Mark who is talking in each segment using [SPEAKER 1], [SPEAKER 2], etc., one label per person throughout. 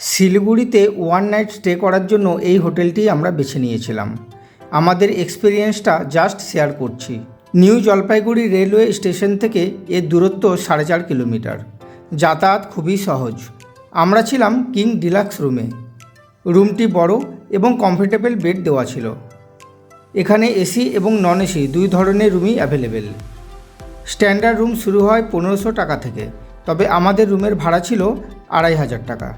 [SPEAKER 1] শিলিগুড়িতে one night stay করার জন্য এই হোটেলটি আমরা বেছে নিয়েছিলাম। আমাদের এক্সপিরিয়েন্সটা জাস্ট শেয়ার করছি। নিউ জলপাইগুড়ি রেলওয়ে স্টেশন থেকে এর দূরত্ব 4.5 কিলোমিটার। যাতায়াত খুবই সহজ। আমরা ছিলাম কিং ডিলাক্স রুমে। রুমটি বড় এবং কমফোর্টেবল বেড দেওয়া ছিল। এখানে এসি এবং নন এসি দুই ধরনের রুমই অ্যাভেলেবেল। স্ট্যান্ডার্ড রুম শুরু হয় 1500 টাকা থেকে, তবে আমাদের রুমের ভাড়া ছিল 2500 টাকা।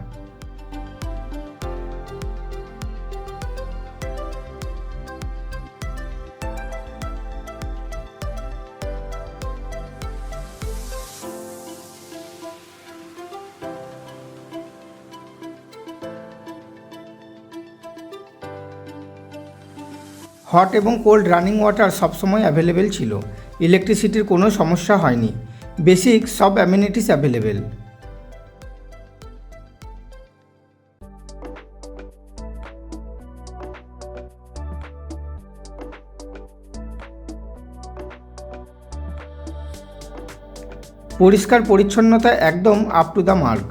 [SPEAKER 1] হট এবং কোল্ড রানিং ওয়াটার সবসময় অ্যাভেলেবেল ছিল। ইলেকট্রিসিটির কোনো সমস্যা হয়নি। বেসিক সব অ্যামিনিটিস অ্যাভেলেবেল। পরিষ্কার পরিচ্ছন্নতা একদম up to the mark.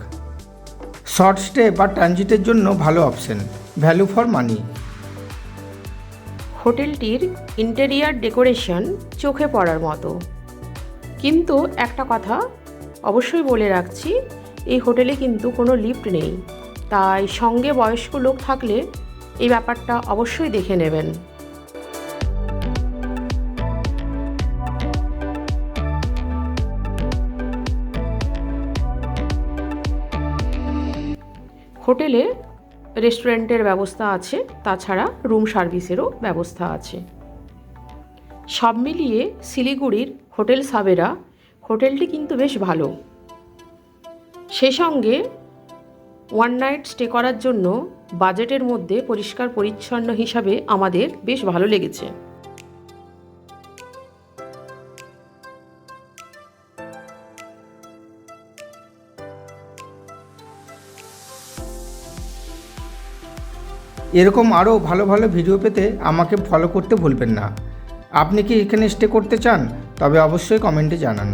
[SPEAKER 1] Short stay বা ট্রানজিটের জন্য ভালো অপশন, ভ্যালু ফর মানি।
[SPEAKER 2] হোটেলটির ইন্টেরিয়ার ডেকোরেশন চোখে পড়ার মতো, কিন্তু একটা কথা অবশ্যই বলে রাখছি, এই হোটেলে কিন্তু কোনো লিফট নেই, তাই সঙ্গে বয়স্ক লোক থাকলে এই ব্যাপারটা অবশ্যই দেখে নেবেন। হোটেলে রেস্টুরেন্টের ব্যবস্থা আছে, তাছাড়া রুম সার্ভিসেরও ব্যবস্থা আছে। সব মিলিয়ে শিলিগুড়ির হোটেল সাবেরা হোটেলটি কিন্তু বেশ ভালো। সেই সঙ্গে ওয়ান নাইট স্টে করার জন্য বাজেটের মধ্যে পরিষ্কার পরিচ্ছন্ন হিসাবে আমাদের বেশ ভালো লেগেছে।
[SPEAKER 1] এরকম আরও ভালো ভালো ভিডিও পেতে আমাকে ফলো করতে ভুলবেন না। আপনি কি এখানে স্টে করতে চান? তবে অবশ্যই কমেন্টে জানান।